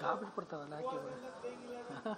ಗಾಬರಿ ಪಡ್ತಾವಲ್ಲ ಯಾಕೆ ಇವಾಗ?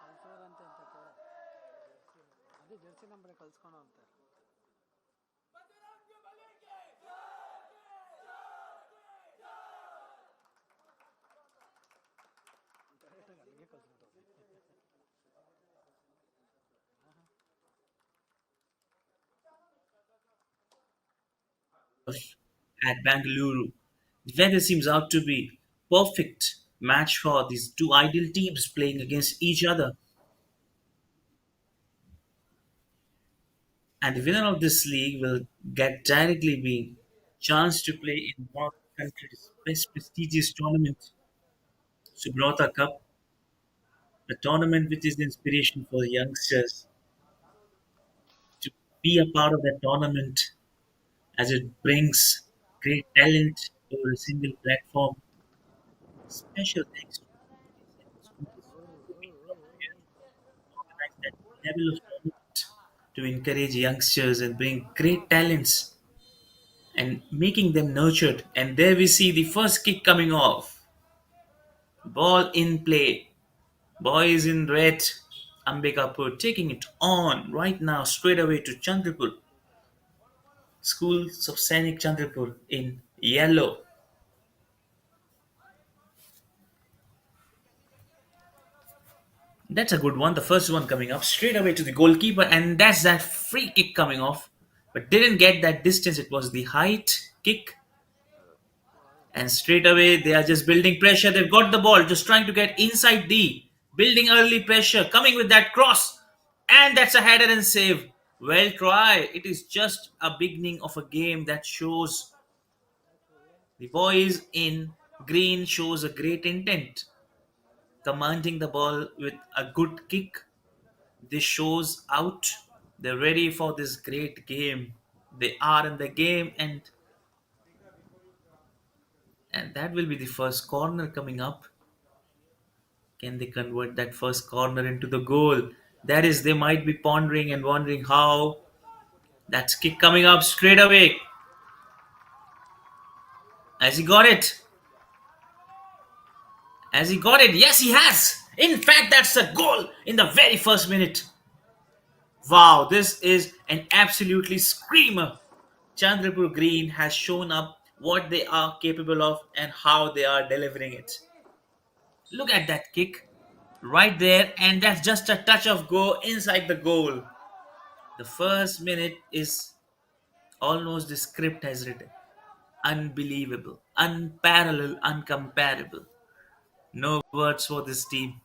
ಕಳ್ಸೋರಂತೆ ಅಂತ ಕೇಳ, ಅದೇ ಜರ್ಸಿ ನಂಬರ್ ಕಳ್ಸ್ಕೊಳೋ ಅಂತ ಡೈರೆಕ್ಟಾಗಿ ಅಲ್ಲಿಗೆ ಕಳ್ಸ್ಬಿಟ್ಟು at Bangalore. The weather seems out to be perfect match for these two ideal teams playing against each other. And the winner of this league will get directly be chance to play in one of the country's best prestigious tournament, Subroto Cup, a tournament which is the inspiration for the youngsters to be a part of that tournament as it brings great talent over a single platform. Special thanks to schools who been prepared to organize that level of tournament to encourage youngsters and bring great talents and making them nurtured. And there we see the first kick coming off. Ball in play. Boys in red. Ambikapur taking it on right now straight away to Chandrapur. Schools of Sainik Chandrapur in yellow. That's a good one. The first one coming up straight away to the goalkeeper, and that's that free kick coming off, but didn't get that distance. It was the height kick, and straight away they are just building pressure. They've got the ball, just trying to get inside D, building early pressure, coming with that cross, and that's a header and save. Well tried. It is just a beginning of a game that shows the boys in green shows a great intent, commanding the ball with a good kick. This shows out. They're ready for this great game. They are in the game, and And that will be the first corner coming up. Can they convert that first corner into the goal? That is, they might be pondering and wondering how. That's kick coming up straight away. Has he got it? Has he got it? Yes, he has. In fact, that's a goal in the very first minute. Wow, this is an absolutely screamer. Chandrapur Green has shown up what they are capable of and how they are delivering it. Look at that kick right there, and that's just a touch of go inside the goal. The first minute is almost the script has written. Unbelievable, unparalleled, uncomparable. No words for this team.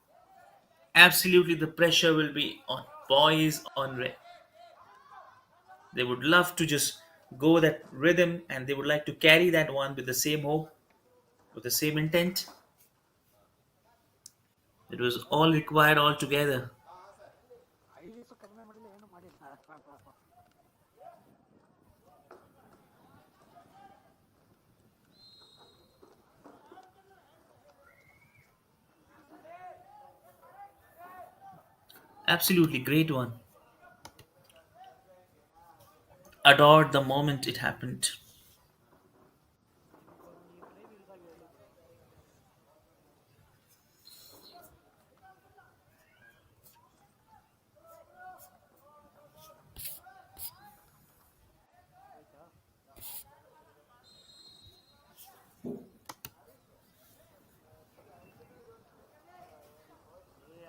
Absolutely, the pressure will be on boys on red. They would love to just go that rhythm and they would like to carry that one with the same hope, with the same intent. It was all required all together. 5 ದಿವಸ ಕಡಿಮೆ ಮಾಡಿಲ್ಲ, ಏನು ಮಾಡಿಲ್ಲ. Absolutely great one. Adored the moment it happened.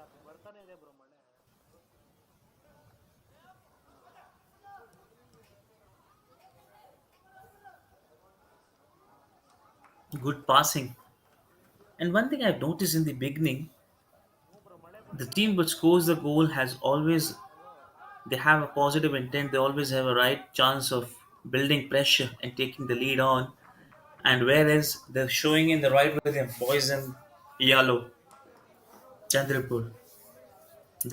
ಅದು ಬರ್ತಾನೆ ಇದೆ bro ಮಳೆ. Good passing. And one thing I've noticed in the beginning, the team which scores the goal has always they have a positive intent. They always have a right chance of building pressure and taking the lead on. And whereas they're showing in the right rhythm, boys and yellow, Chandrapur,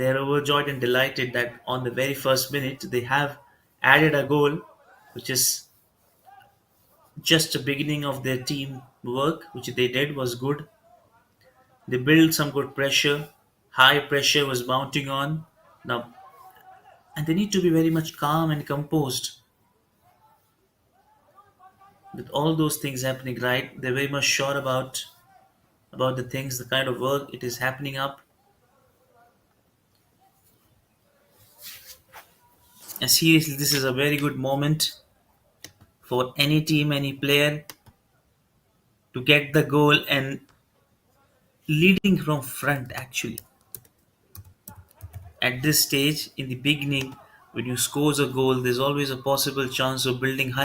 they're overjoyed and delighted that on the very first minute they have added a goal, which is just the beginning of their team work, which they did was good. They built some good pressure. High pressure was mounting on. Now, and they need to be very much calm and composed with all those things happening. Right, they're very much sure about the things, the kind of work it is happening up. And seriously, this is a very good moment for any team, any player to get the goal and leading from front. Actually, at this stage in the beginning, when you scores a goal, there's always a possible chance of building high.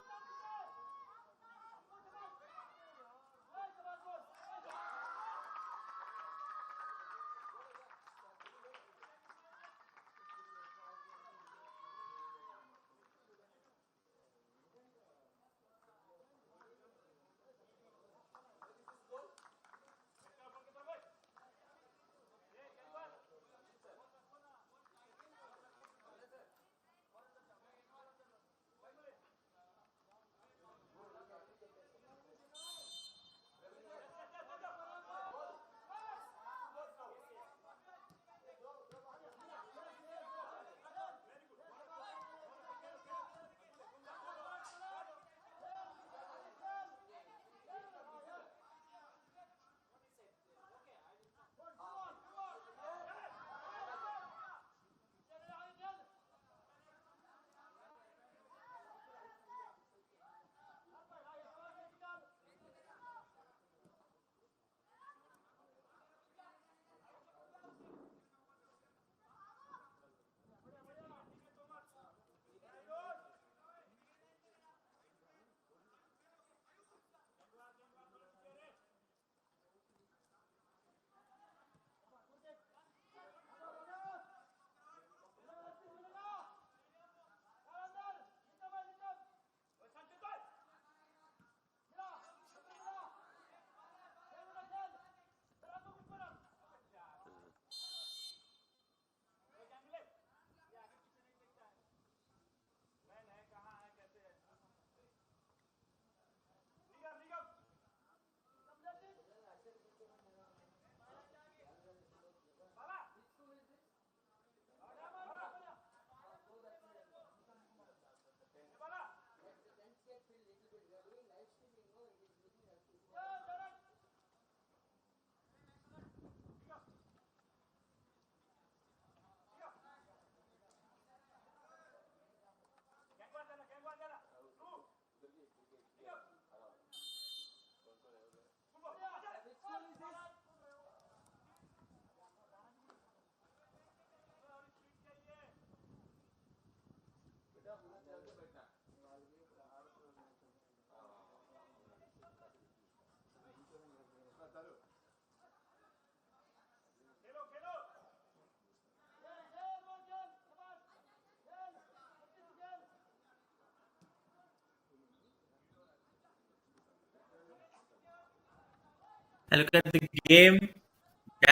And look at the game.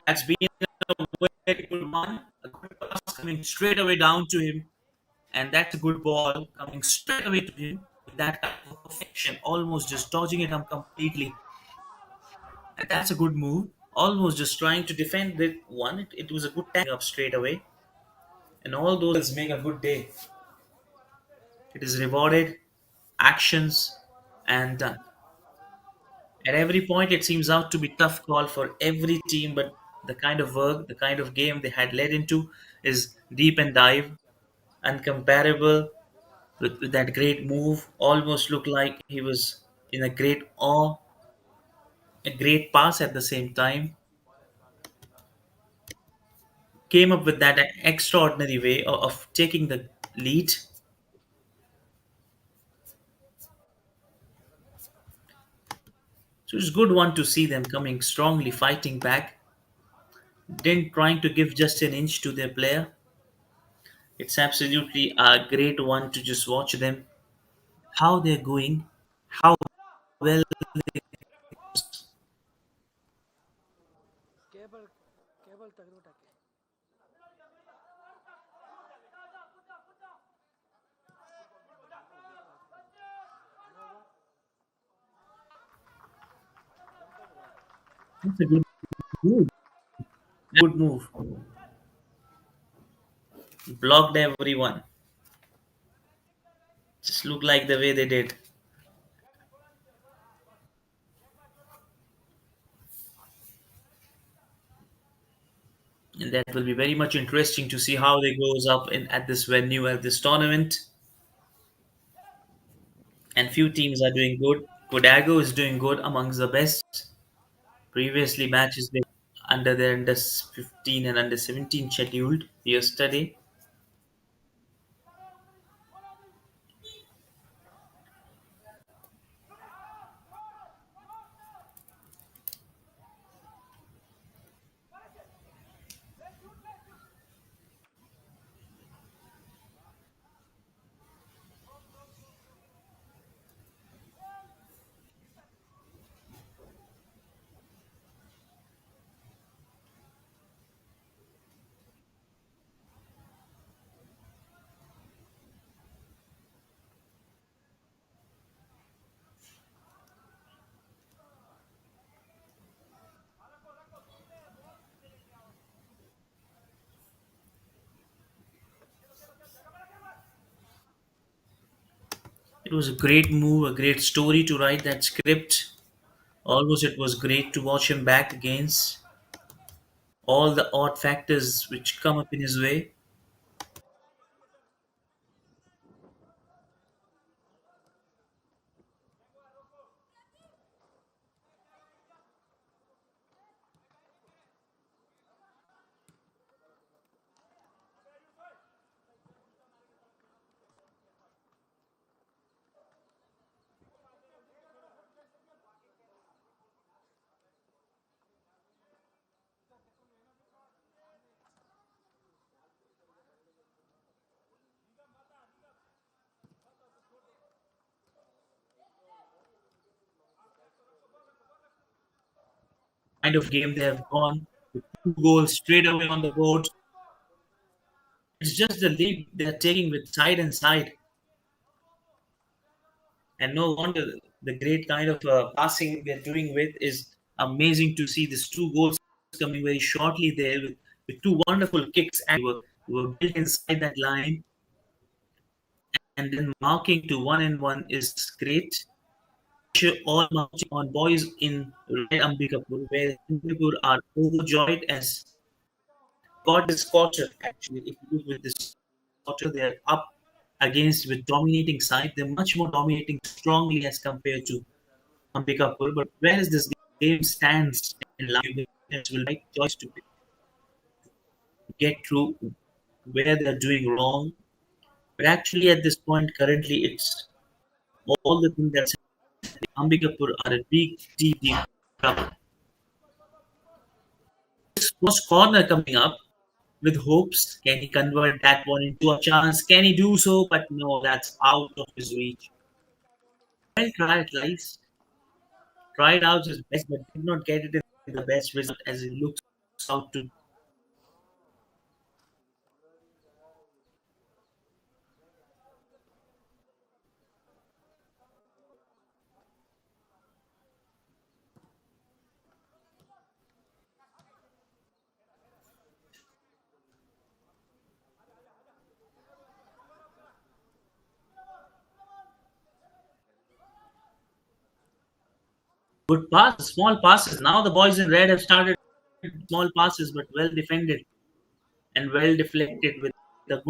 That's been a very good one. A good pass coming straight away down to him. And that's a good ball coming straight away to him with that kind of perfection, almost just dodging it up completely. And that's a good move. Almost just trying to defend the one. It was a good tag up straight away. And all those make a good day. It is rewarded, actions, and done. At every point, it seems out to be tough call for every team, but the kind of work, the kind of game they had led into is deep and dive, uncomparable with that great move. Almost looked like he was in a great awe, a great pass at the same time. Came up with that extraordinary way of taking the lead. So it's good one to see them coming strongly, fighting back, then trying to give just an inch to their player. It's absolutely a great one to just watch them, how they're going, how well. Cable cable ತೆಗೆದ್ಬಿಟ್ಟಕ್ಕೆ. That's a good move. Good move. Blocked everyone. Just look like the way they did. And that will be very much interesting to see how they goes up in at this venue at this tournament. And few teams are doing good. Kodagu is doing good amongst the best. Previously matches they under their under 15 and under 17 scheduled yesterday. It was a great move, a great story to write that script. Almost it was great to watch him back against all the odd factors which come up in his way. Kind of game they have gone with 2 goals straight away on the board. It's just the lead they're taking with side and side. And no wonder the great kind of passing they're doing with is amazing to see these 2 goals coming very shortly there with two wonderful kicks and were built inside that line. And then marking to 1-1 is great. All marching on boys in Red Ambikapur, where Chandrapur are overjoyed as got this quarter. Actually, if you look with this quarter, they are up against with dominating side. They're much more dominating strongly as compared to Ambikapur. But where is this game stands in life, it will make choice to get through where they're doing wrong. But actually, at this point, currently, it's all the things that's Ambikapur are a big, deep, deep trouble. This was corner coming up with hopes. Can he convert that one into a chance? Can he do so? But no, that's out of his reach. Well tried, guys. Tried out his best, but did not get it in the best result as he looks out to. Good passes, small passes. Now the boys in red have started small passes, but well defended and well deflected with the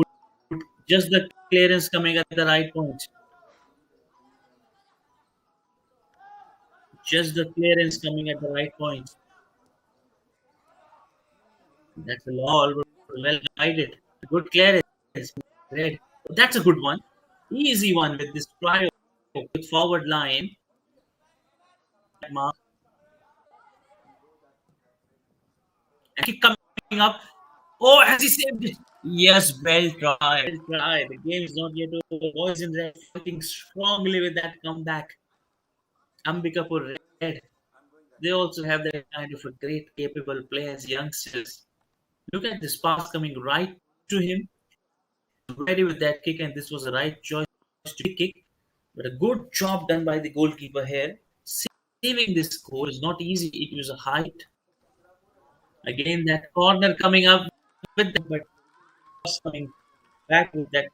good, just the clearance coming at the right point. Just the clearance coming at the right point. That's a all well guided. Good clearance. Red. That's a good one. Easy one with this try with forward line. Mark and keep coming up. Oh, has he saved it? Yes, well tried. Well tried. The game is not yet over. Boys in red fighting strongly with that comeback. Ambikapur red. They also have that kind of a great capable player as youngsters. Look at this pass coming right to him. Ready with that kick, and this was the right choice to kick. But a good job done by the goalkeeper here. Saving this goal is not easy. It was a height. Again, that corner coming up with that, but coming back with that.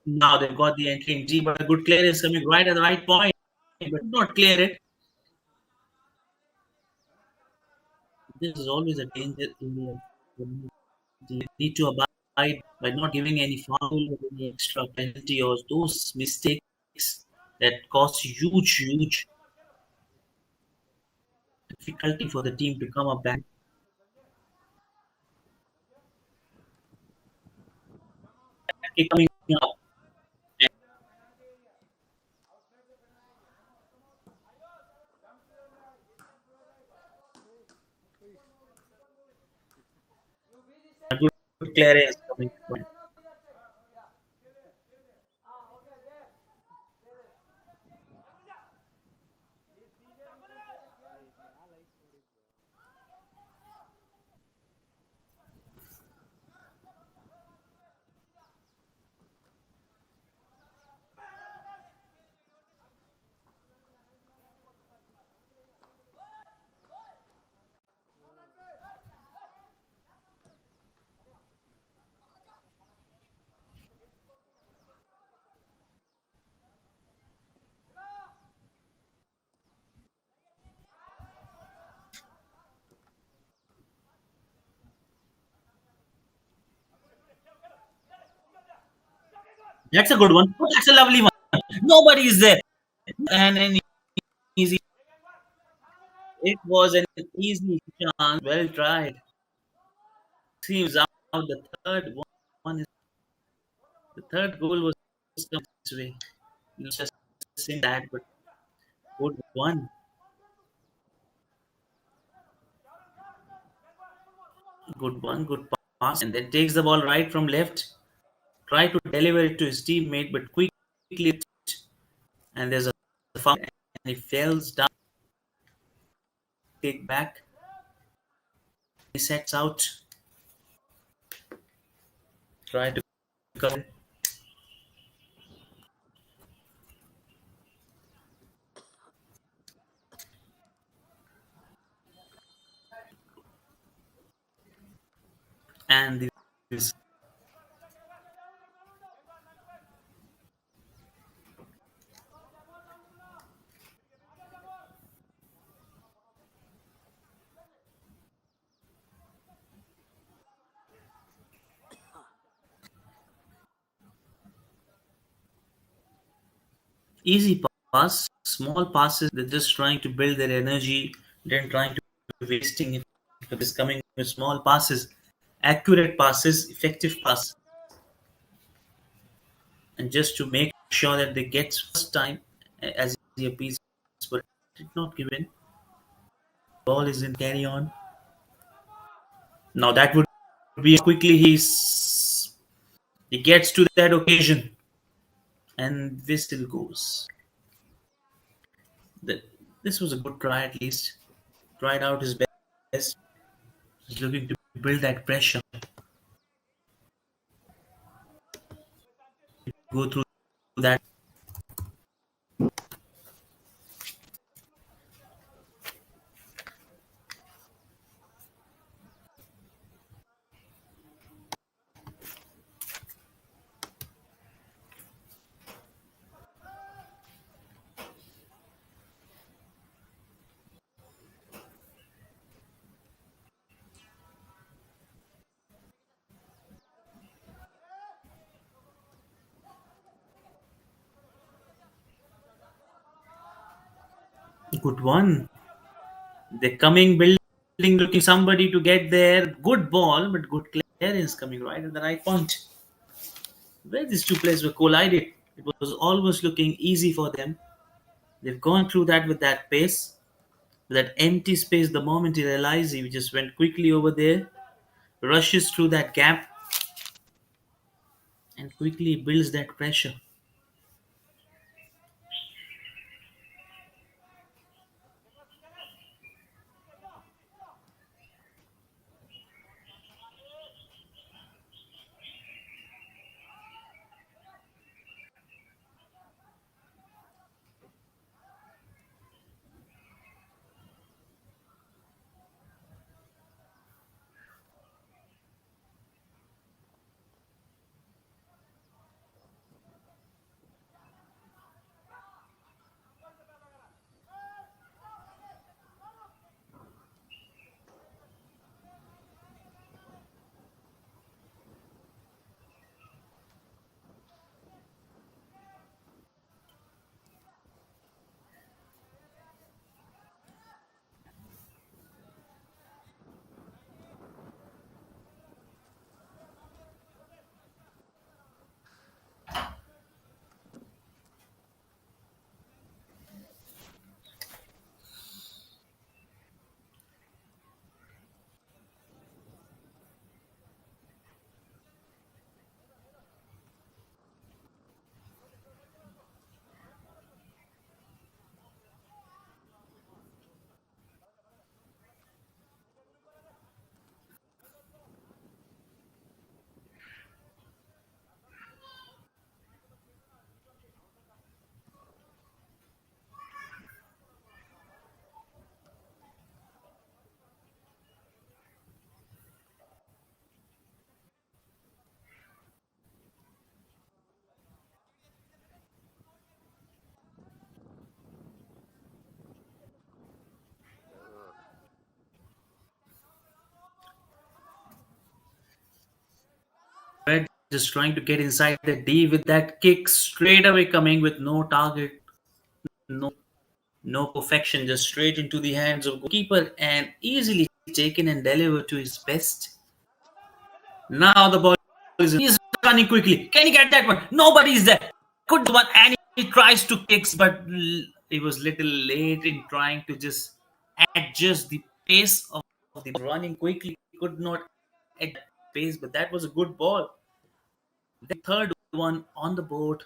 Now they've got the entry in G, but a good clearance coming right at the right point, but not clear it. This is always a danger area. You need to abide by not giving any foul or any extra penalty or those mistakes that cause huge difficulty for the team to come up back. Keep coming up. A good clearance coming. That's a good one. Oh, that's a lovely one. Nobody is there. And an easy. It was an easy chance. Well tried. Seems out the one is the third goal was coming this way. Just saying that, but good one. Good one, good pass. And then takes the ball right from left. Try to deliver it to his teammate, but quickly and there's a foul and he falls down. Take back. He sets out. Try to cover. and the easy pass, small passes. They're just trying to build their energy, then trying to wasting it. But it's coming with small passes, accurate passes, effective passes, and just to make sure that they get first time as a piece, but did not given. Ball is in carry on. Now that would be quickly he gets to that occasion and whistle goes. That this was a good try at least. Tried out his best. He's looking to build that pressure, go through that. Good one. They're coming, building, looking somebody to get there. Good ball, but good clearance coming right at the right point. Where these two players were collided, it was almost looking easy for them. They've gone through that with that pace, with that empty space. The moment he realized, he just went quickly over there, rushes through that gap, and quickly builds that pressure. Red just trying to get inside the D with that kick straight away coming with no target, no no perfection, just straight into the hands of goalkeeper and easily taken and delivered to his best. Now the ball is he's running quickly. Can he get that one? Nobody's there. Could the one and he tries to kicks, but he was little late in trying to just adjust the pace of the running quickly. Could not adjust pace, but that was a good ball. The third one on the board.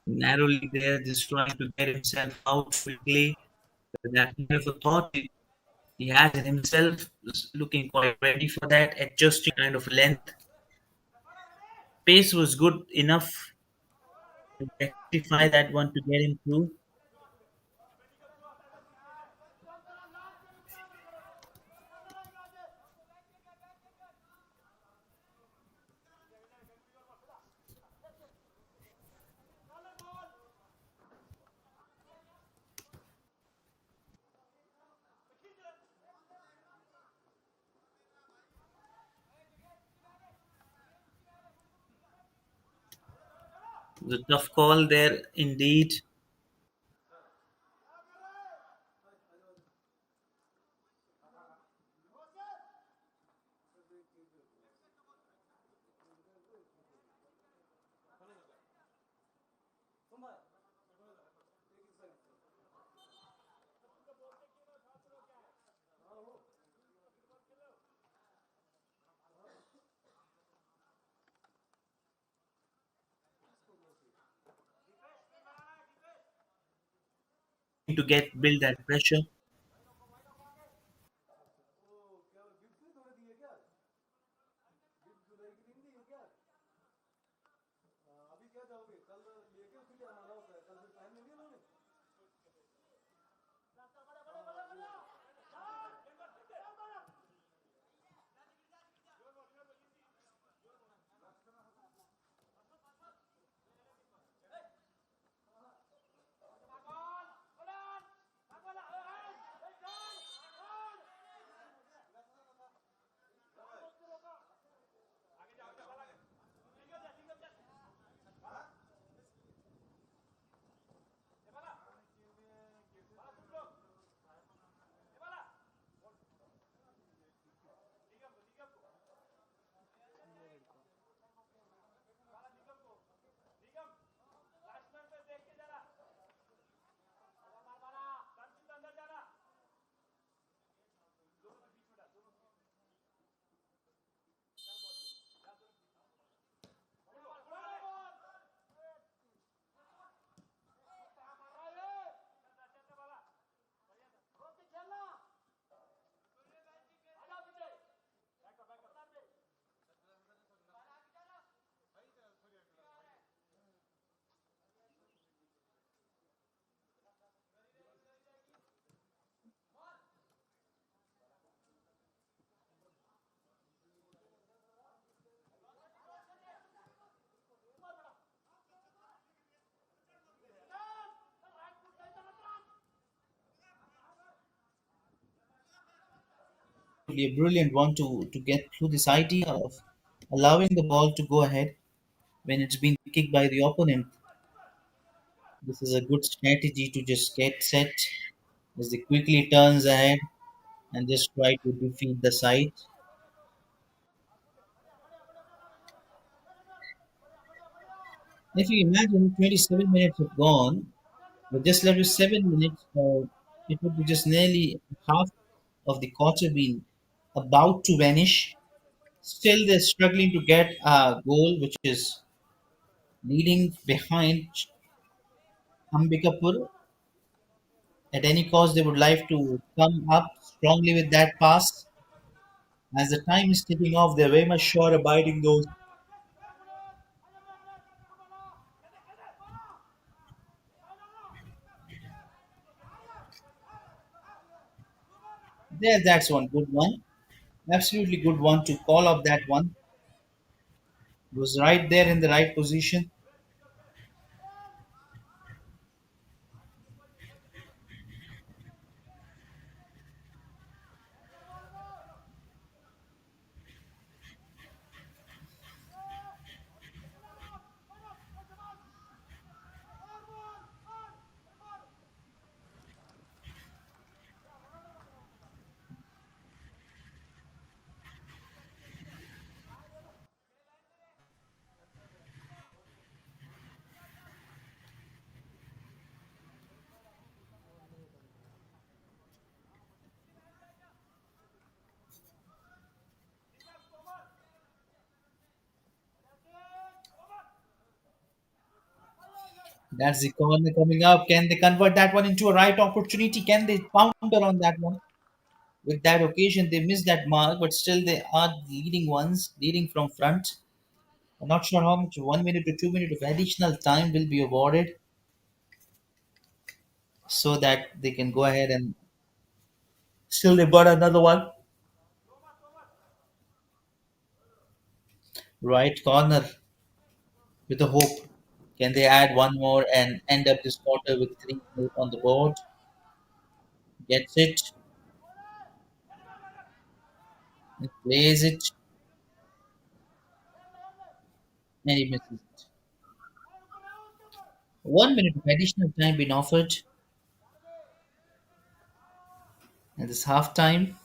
narrowly there, just trying to get himself out quickly. With that kind of a thought he has in himself, looking quite ready for that, adjusting kind of length. Pace was good enough to rectify that one to get him through. It was a tough call there indeed. To get build that pressure. A brilliant one to get through this idea of allowing the ball to go ahead when it's been kicked by the opponent. This is a good strategy to just get set as they quickly turns ahead and just try to defeat the side. If you imagine 27 minutes have gone, but just left with 7 minutes, it would be just nearly half of the quarter being about to vanish. Still, they're struggling to get a goal, which is leading behind Ambikapur. At any cost, they would like to come up strongly with that pass. As the time is ticking off, they're very much sure abiding those. There, that's one good one. Absolutely good one to call up that one. Was right there in the right position. That's the corner coming up. Can they convert that one into a right opportunity? Can they pounder on that one? With that occasion, they missed that mark, but still they are the leading ones, leading from front. I'm not sure how much 1 minute to 2 minutes of additional time will be awarded so that they can go ahead and still they've got another one. Right corner with a hope. Can they add one more and end up this quarter with 3 on the board? Gets it, and plays it, and he misses it. 1 minute of additional time being offered, and this half time.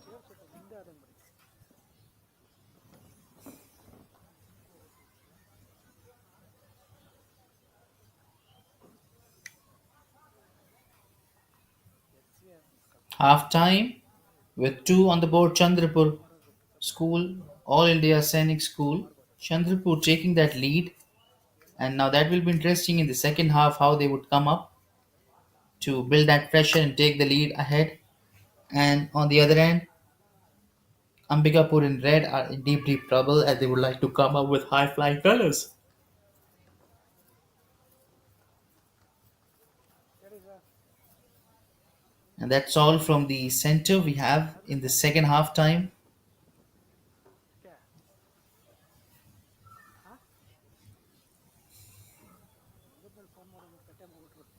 ಸೇರ್ಸುತ್ತೆ ಮುಂದೆ ಅದನ್ನು ಬಿಡಿ. Half time with two on the board. Chandrapur School, All India Sainik School. Chandrapur taking that lead, and now that will be interesting in the second half how they would come up to build that pressure and take the lead ahead. And on the other end, Ambikapur in red are in deep, deep trouble as they would like to come up with high flying colors. ಹೇಳಿ sir. And that's all from the center we have in the second half time. Okay. ಹಾಂ, ಮುಗಿದ್ಮೇಲೆ phone ಮಾಡೋದು ಕಟ್ಟೆ ಮುಗಿಟ್ಬಿಟ್ಟು.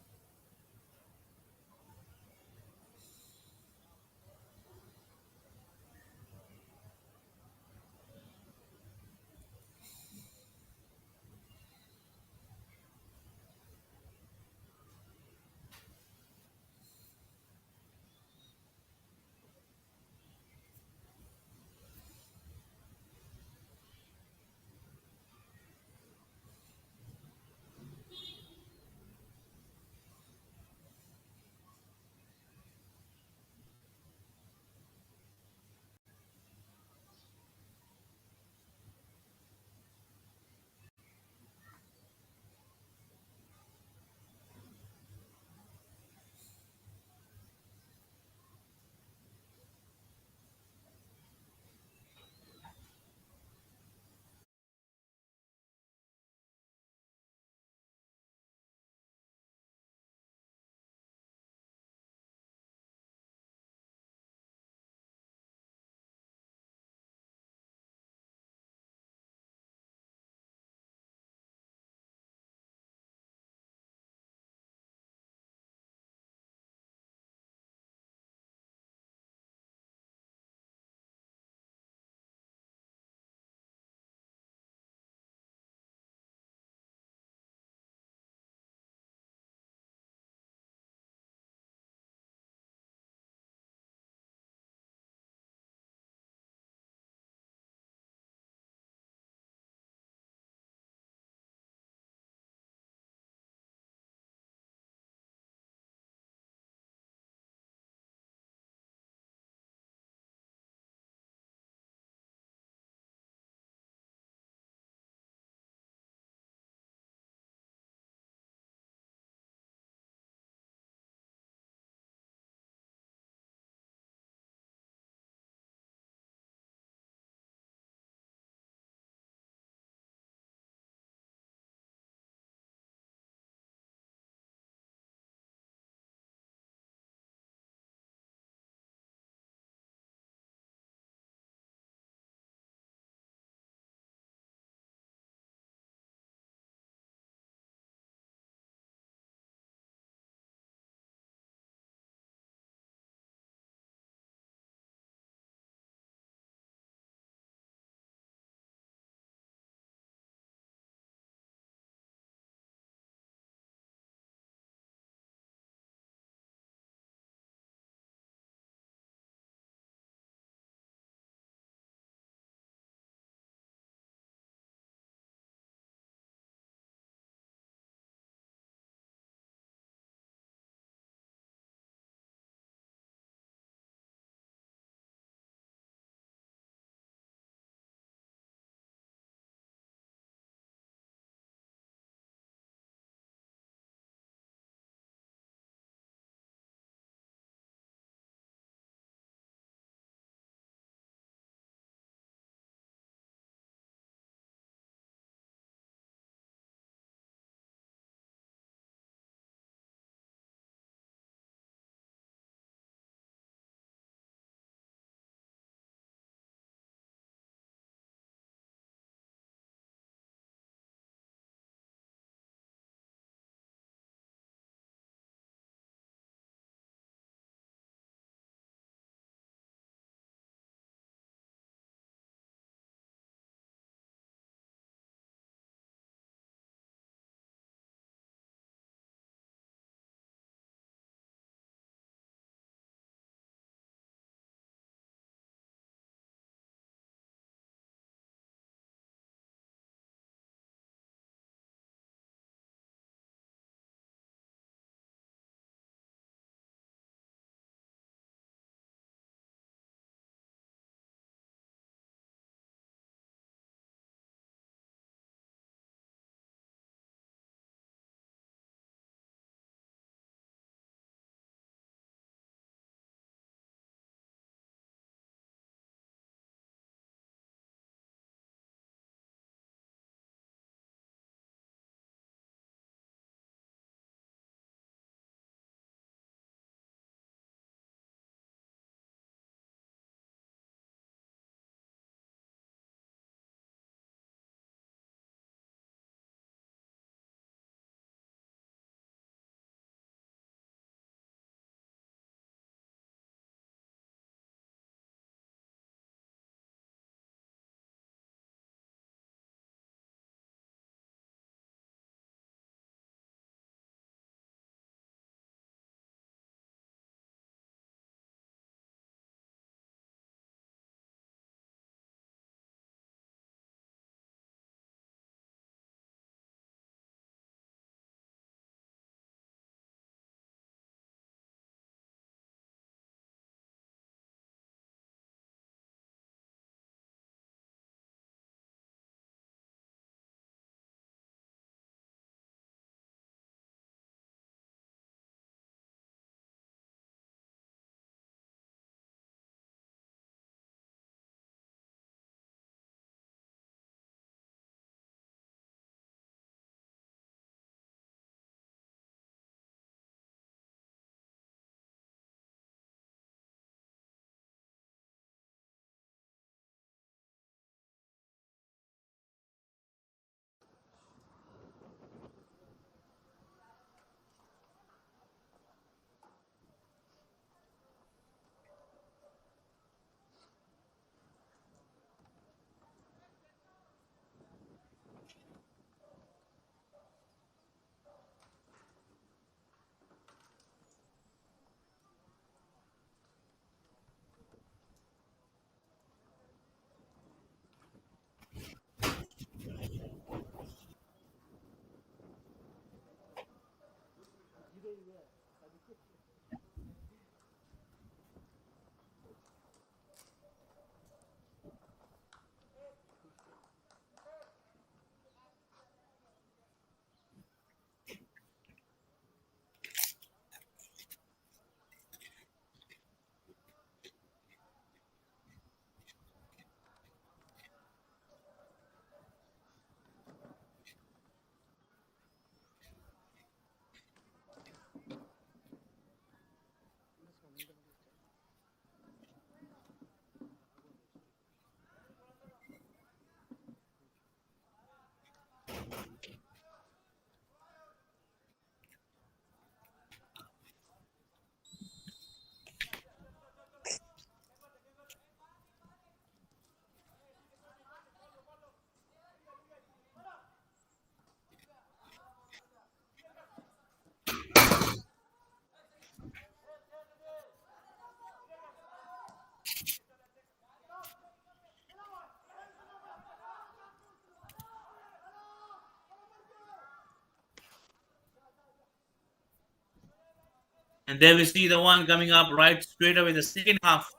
And there we see the one coming up right straight away in the second half.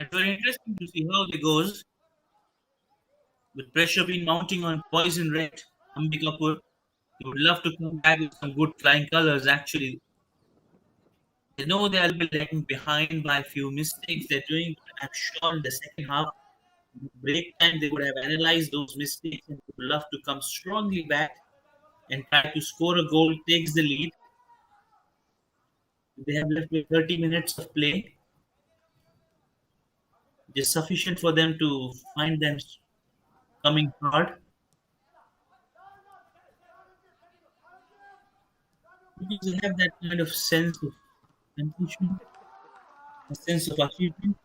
It's very interesting to see how it goes. With pressure being mounting on Poison Red, Ambikapur, he would love to come back with some good flying colors. Actually, they know they'll be lagging behind by a few mistakes they're doing. I'm sure in the second half, break time, they would have analyzed those mistakes and would love to come strongly back and try to score a goal, takes the lead. They have left with 30 minutes of play. It is sufficient for them to find them coming hard because they have that kind of sense of accomplishment, a sense of achievement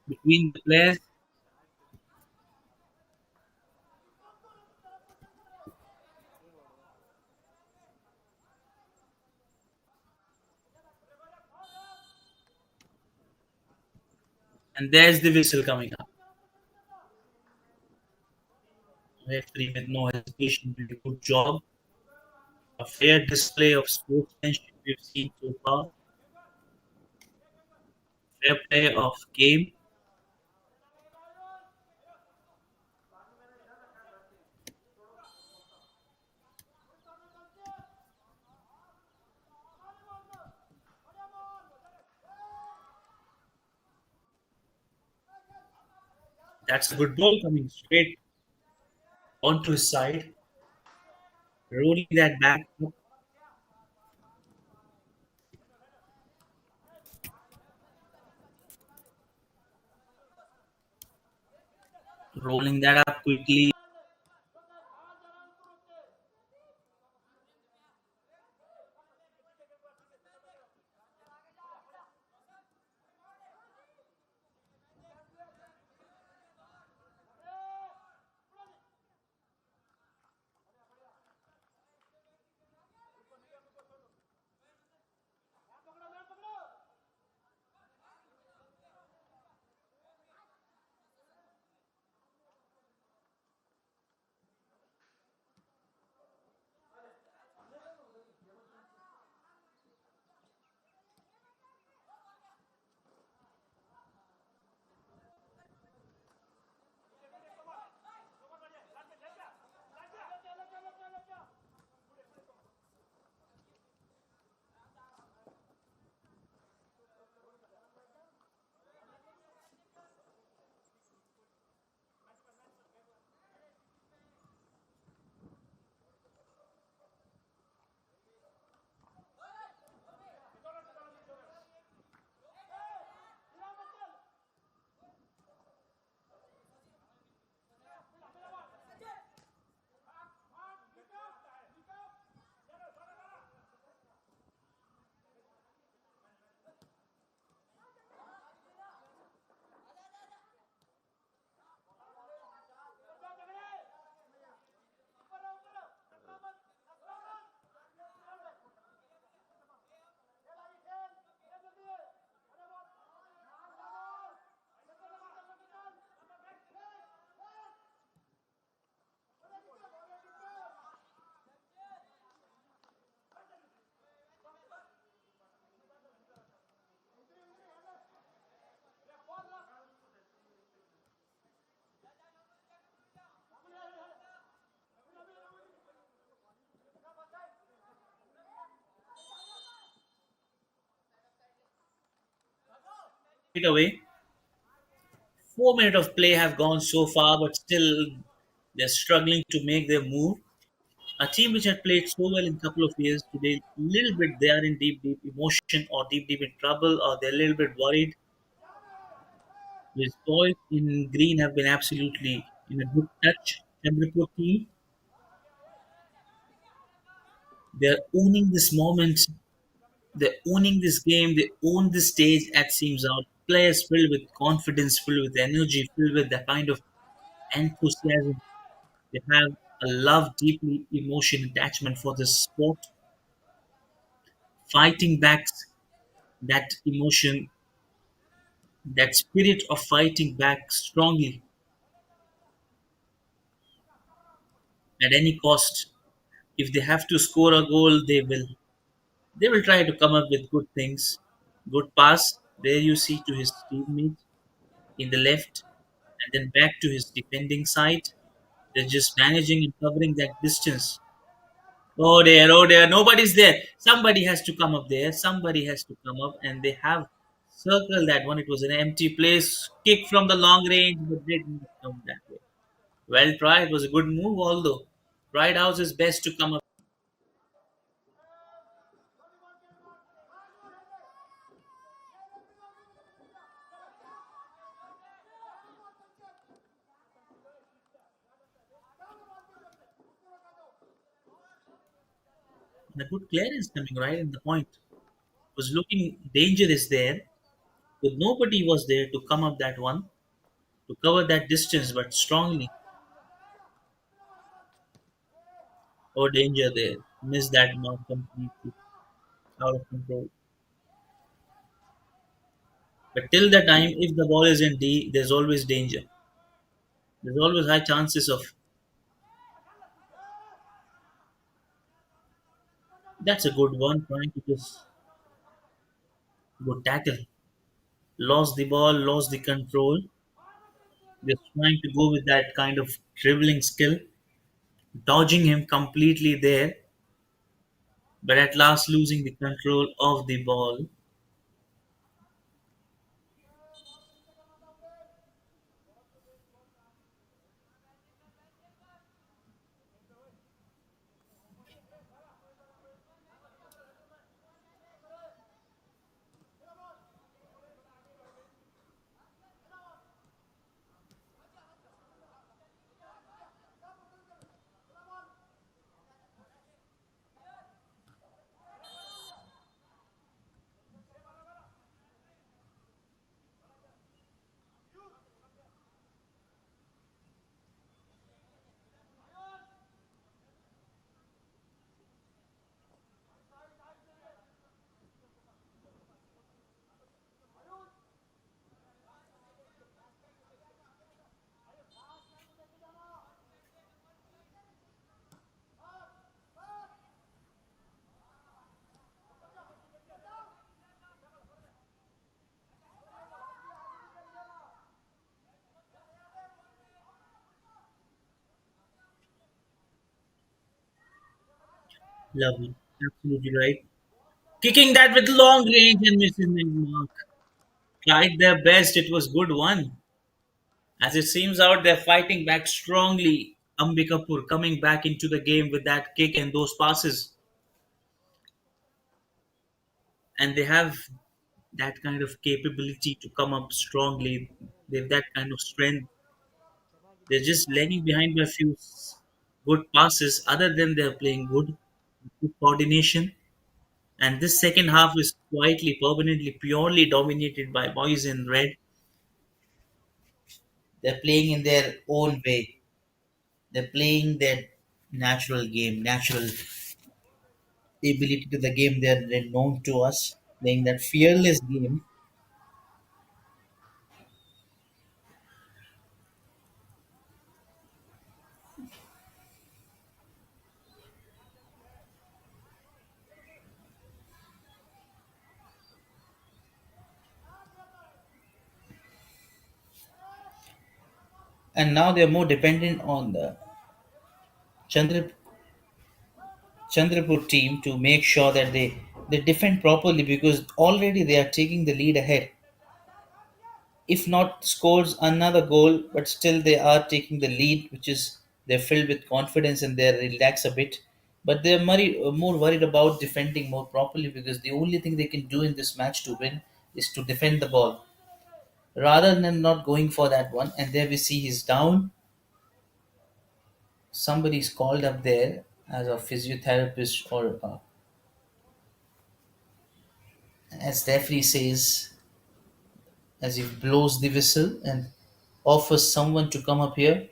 between the players. And there's the whistle coming up. Referee with no hesitation did a good job. A fair display of sportsmanship we've seen so far. Fair play of game. That's a good ball coming straight onto his side, rolling that back, rolling that up quickly. away. 4 minutes of play have gone so far, but still they're struggling to make their move. A team which had played so well in a couple of years today, little bit they are in deep emotion or deep in trouble, or they're a little bit worried. His boys in green have been absolutely in a good touch. Chandrapur team, they're owning this moment. They're owning this game. They own this stage at seems out. Players filled with confidence, filled with energy, filled with that kind of enthusiasm. They have a love, deeply emotion attachment for this sport. Fighting back that emotion, that spirit of fighting back strongly at any cost. If they have to score a goal, they will. They will try to come up with good things. Good pass. There you see to his teammate in the left, and then back to his defending side. They're just managing and covering that distance. Oh dear, nobody's there. Somebody has to come up there. Somebody has to come up, and they have circled that one. It was an empty place, kick from the long range, but didn't come that way. Well tried. It was a good move, although tried out his best to come up. And a good clearance coming right in the point. Was looking dangerous there, but nobody was there to come up that one to cover that distance, but strongly. Oh, danger there. Missed that mark completely. Out of control. But till the time, if the ball is in D, there's always danger. There's always high chances of. That's a good one. Trying to just good tackle. Lost the ball, lost the control. Just trying to go with that kind of dribbling skill, dodging him completely there, but at last losing the control of the ball. Lovely. Absolutely right. Kicking that with long range and missing the mark. Tried their best. It was good one. As it seems out, they're fighting back strongly. Ambikapur coming back into the game with that kick and those passes. And they have that kind of capability to come up strongly. They have that kind of strength. They're just lagging behind by a few good passes. Other than they're playing good coordination. And this second half is quietly, permanently, purely dominated by boys in red. They're playing in their own way. They're playing their natural game, natural ability to the game they're known to us, playing that fearless game. And now they're more dependent on the Chandra, Chandrapur team to make sure that they defend properly because already they are taking the lead ahead. if not scores another goal, but still they are taking the lead, which is they're filled with confidence and they're relaxed a bit. But they're more worried about defending more properly because the only thing they can do in this match to win is to defend the ball rather than not going for that one. And there we see he's down. Somebody's called up there as a physiotherapist, or as the referee says, as he blows the whistle and offers someone to come up here,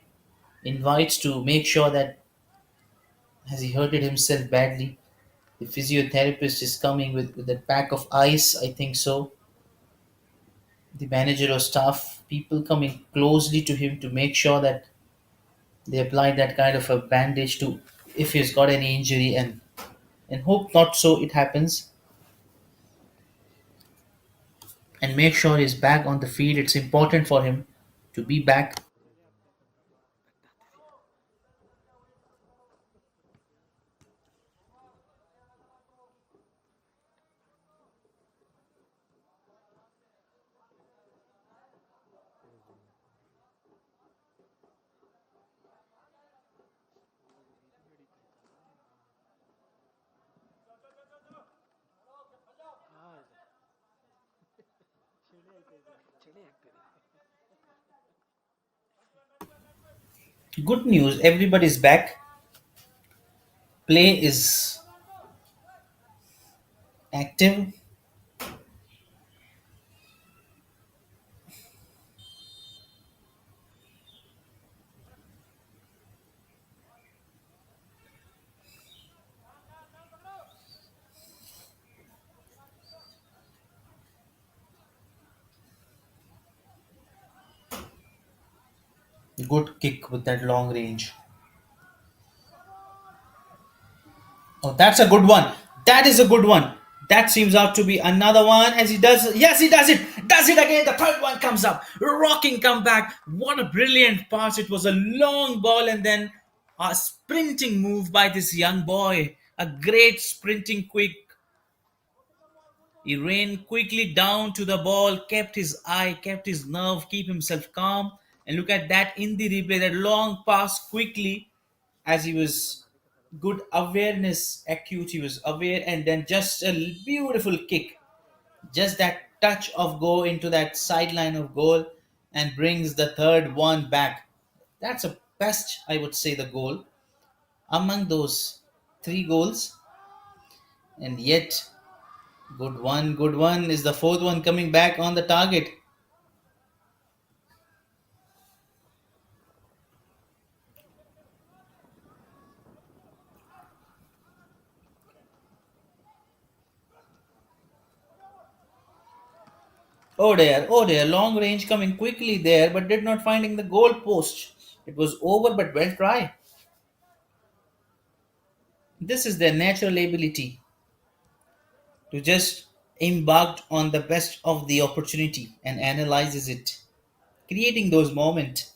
invites to make sure that has he hurted himself badly. The physiotherapist is coming with a pack of ice, I think so. The manager or staff, people coming closely to him to make sure that they apply that kind of a bandage to if he's got any injury, and hope not so it happens, and make sure he's back on the field. It's important for him to be back. ಚಳಿ ಆಗ್ತಿದೆ. Good news, everybody's back. Play is active. Good kick with that long range. Oh, that's a good one. That is a good one. That seems out to be another one as he does. Yes, he does it. Does it again. The third one comes up. Rocking comeback. What a brilliant pass. It was a long ball and then a sprinting move by this young boy. A great sprinting quick. He ran quickly down to the ball, kept his eye, kept his nerve, keep himself calm. And look at that in the replay, that long pass quickly as he was good awareness, acute, he was aware, and then just a beautiful kick. Just that touch of go into that sideline of goal and brings the third one back. That's a best, I would say, the goal among those three goals. And yet, good one is the fourth one coming back on the target. Oh dear, long range coming quickly there, but did not finding the goal post. It was over, but well try. This is their natural ability to just embark on the best of the opportunity and analyzes it, creating those moments.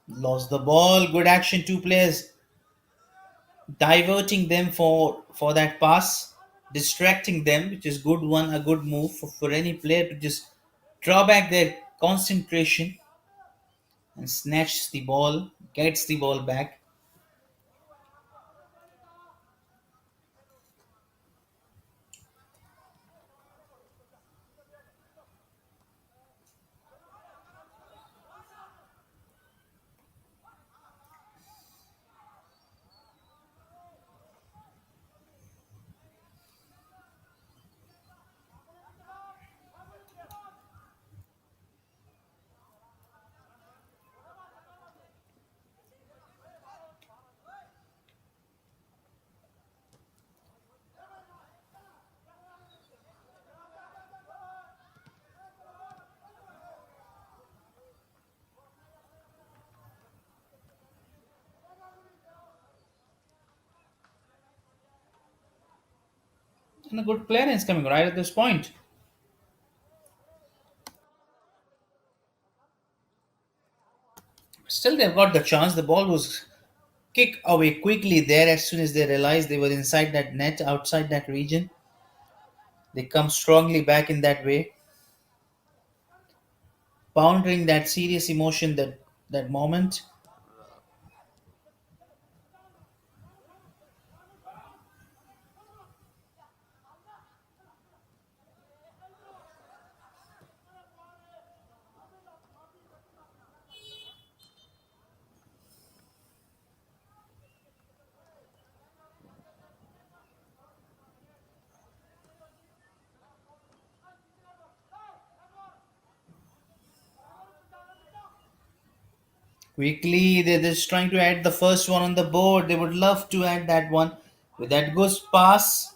Lost the ball, good action, two players diverting them for that pass, distracting them, which is good one, a good move for any player to just draw back their concentration and snatch the ball, gets the ball back. And a good clearance coming right at this point. Still, they've got the chance. The ball was kicked away quickly there as soon as they realized they were inside that net, outside that region. They come strongly back in that way, pondering that serious emotion, that moment. Quickly, they're just trying to add the first one on the board. They would love to add that one with that good pass.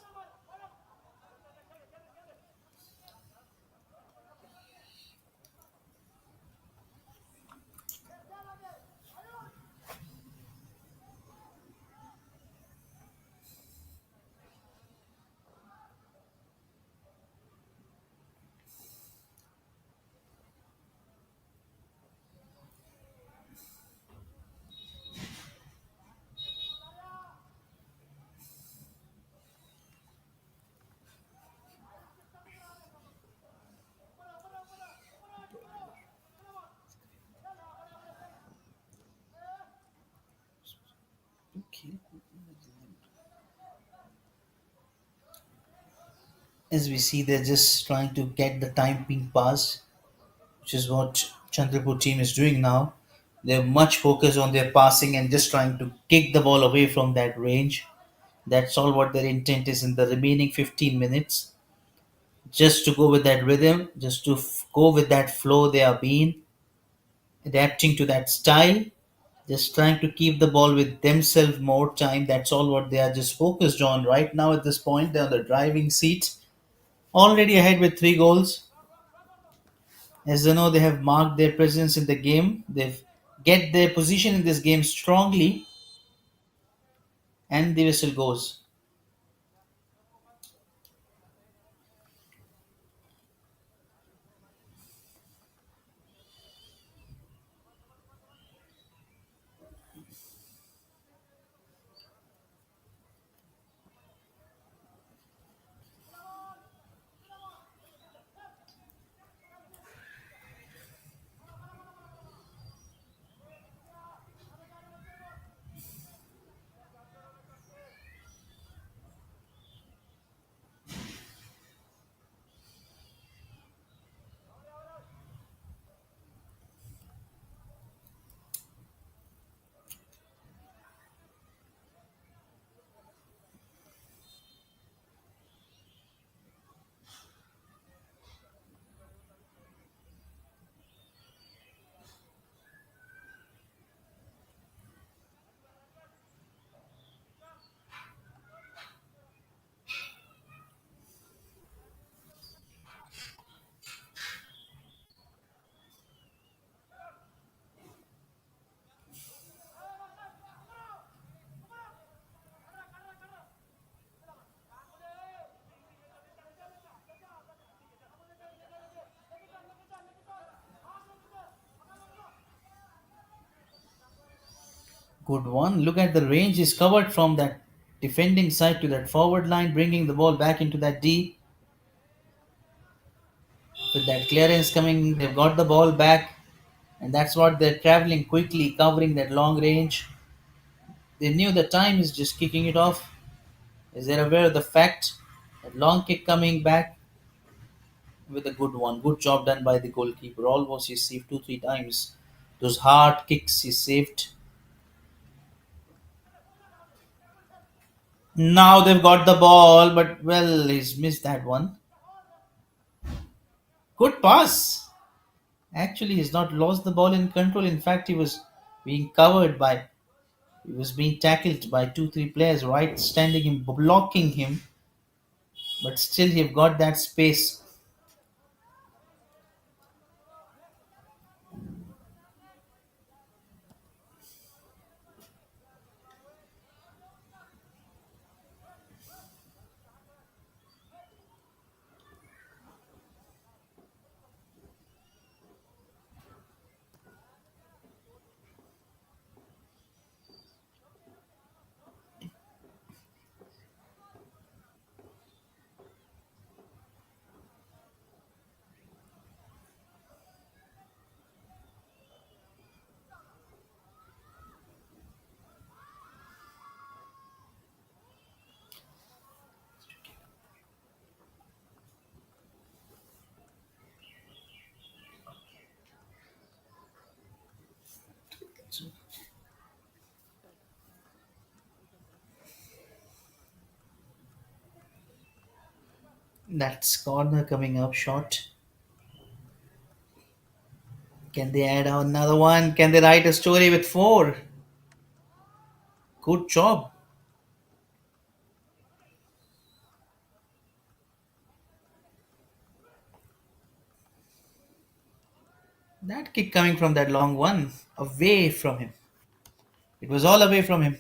Okay. As we see, they're just trying to get the time being passed, which is what Chandrapur team is doing now. They're much focused on their passing and just trying to kick the ball away from that range. That's all what their intent is in the remaining 15 minutes. Just to go with that rhythm, just to go with that flow they are being, adapting to that style, just trying to keep the ball with themselves more time. That's all what they are just focused on right now at this point. They're on the driving seat, already ahead with 3 goals. As they know, they have marked their presence in the game. They've get their position in this game strongly, and the whistle goes. Good one. Look at the range is covered from that defending side to that forward line, bringing the ball back into that D. With that clearance coming, they've got the ball back, and that's what they're traveling quickly, covering that long range. They knew the time is just kicking it off. Is they're aware of the fact that long kick coming back with a good one. Good job done by the goalkeeper. Almost he saved 2 3 times. Those hard kicks he saved. Now they've got the ball, but well, he's missed that one. Good pass. Actually, he's not lost the ball in control. In fact, he was being covered by, he was being tackled by 2 3 players, right, standing him, blocking him. But still, he've got that space. That's corner coming up short. Can they add another one? Can they write a story with four? Good job. That kick coming from that long one, away from him. It was all away from him.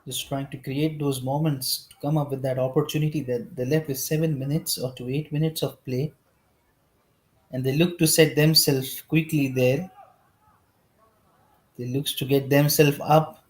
Just trying to create those moments to come up with that opportunity that they left with 7 minutes or to 8 minutes of play, and they look to set themselves quickly there. They looks to get themselves up.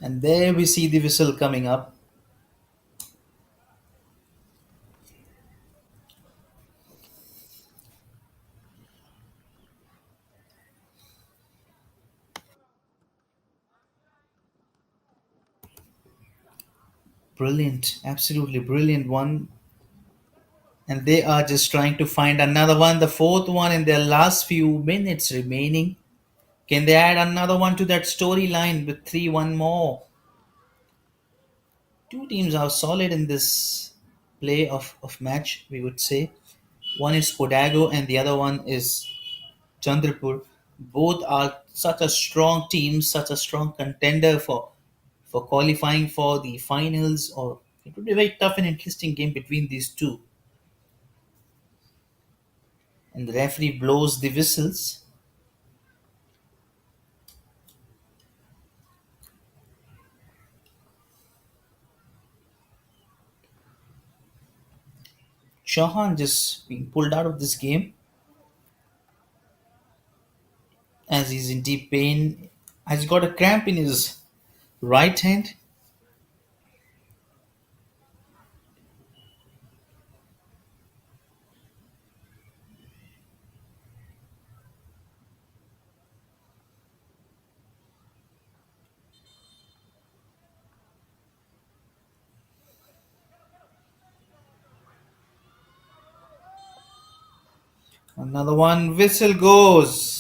And there we see the whistle coming up. Brilliant, absolutely brilliant one. And they are just trying to find another one, the fourth one in their last few minutes remaining. Can they add another one to that storyline with 3 1 more? Two teams are solid in this play of match, we would say. One is Kodagu and the other one is Chandrapur. Both are such a strong team, such a strong contender for qualifying for the finals, or it would be a very tough and interesting game between these two. And the referee blows the whistles. Chauhan just being pulled out of this game, and as he's in deep pain. Has he got a cramp in his right hand? Another one. Whistle goes.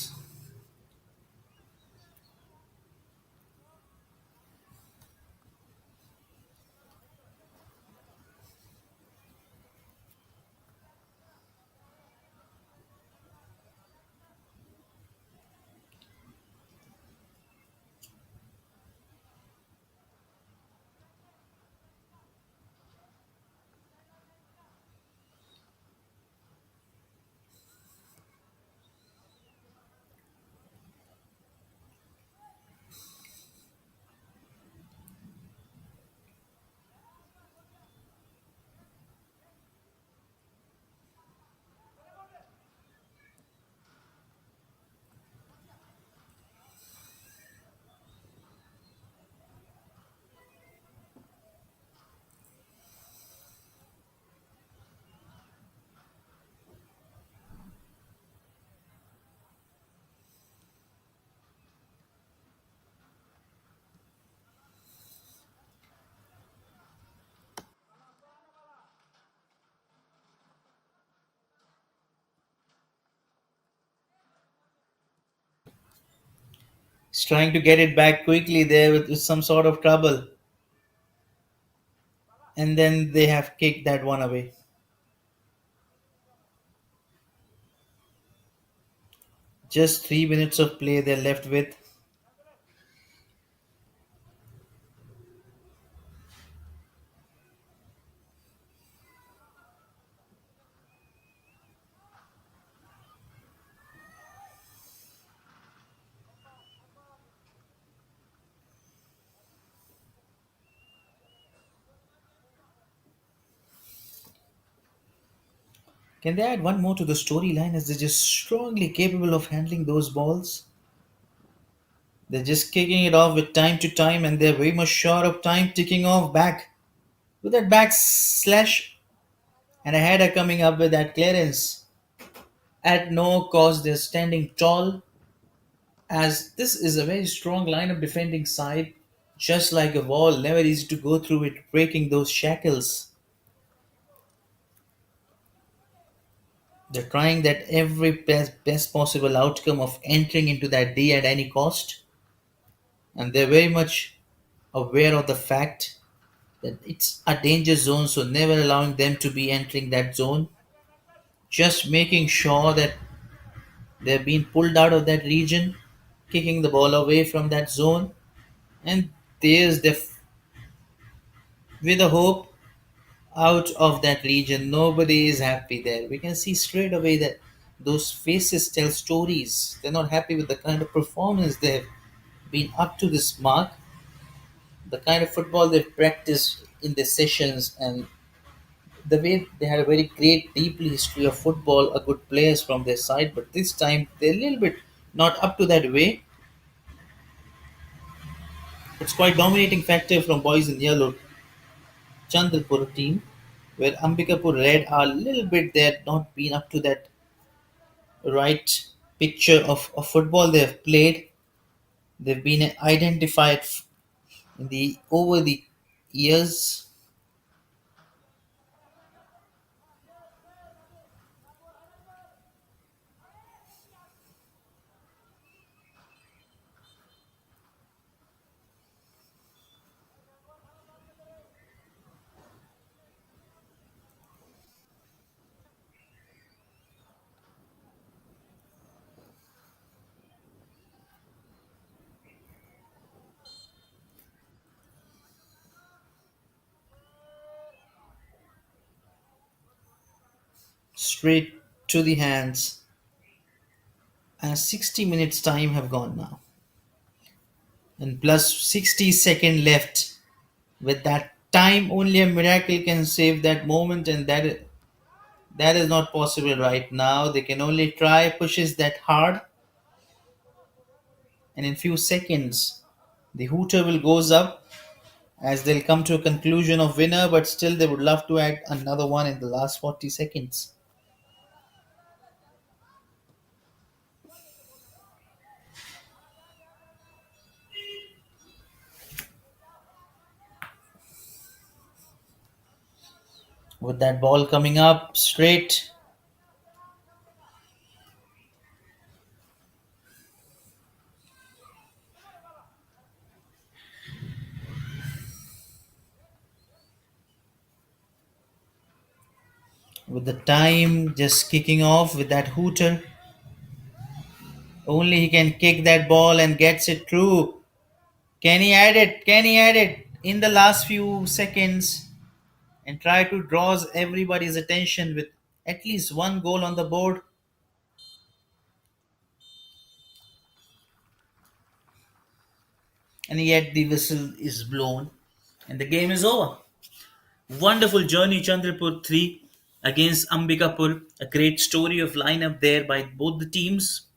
He's trying to get it back quickly there with some sort of trouble. And then they have kicked that one away. Just 3 minutes of play they're left with. Can they add one more to the storyline as they're just strongly capable of handling those balls? They're just kicking it off with time to time and they're very much short of time ticking off back. With that back slash and a header coming up with that clearance. At no cost, they're standing tall as this is a very strong line of defending side. Just like a wall, never easy to go through it, breaking those shackles. They're trying that every best possible outcome of entering into that D at any cost. And they're very much aware of the fact that it's a danger zone, so never allowing them to be entering that zone. Just making sure that they're being pulled out of that region, kicking the ball away from that zone, and there's the with a hope out of that region. Nobody is happy there. We can see straight away that those faces tell stories. They're not happy with the kind of performance they've been up to this mark, the kind of football they've practiced in the sessions, and the way they had a very great, deeply history of football, a good players from their side, but this time they're a little bit not up to that way. It's quite dominating factor from boys in yellow, Chandrapur team, where Ambikapur red are a little bit there, not been up to that right picture of football they've played. They've been identified in the over the years. Straight to the hands. And 60 minutes time have gone now. And plus 60-second left. With that time, only a miracle can save that moment, and that is not possible right now. They can only try pushes that hard. and in few seconds the hooter will goes up as they'll come to a conclusion of winner, but still they would love to add another one in the last 40 seconds. With that ball coming up straight, with the time just kicking off with that hooter, only he can kick that ball and gets it through. Can he add it? Can he add it in the last few seconds and try to draws everybody's attention with at least one goal on the board? And yet the whistle is blown and the game is over. Wonderful journey, Chandrapur 3 against Ambikapur. A great story of lineup there by both the teams.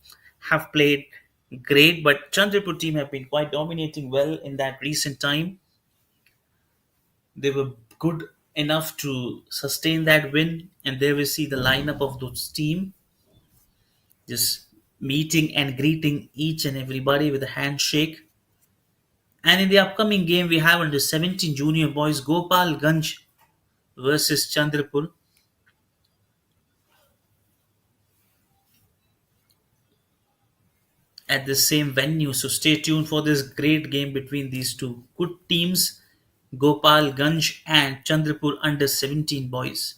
Have played great, but Chandrapur team have been quite dominating well in that recent time. They were good enough to sustain that win, and there we see the lineup of those team just meeting and greeting each and everybody with a handshake. And in the upcoming game, we have under 17 junior boys Gopal Ganj versus Chandrapur at the same venue. So stay tuned for this great game between these two good teams, Gopal Ganj and Chandrapur under 17 boys.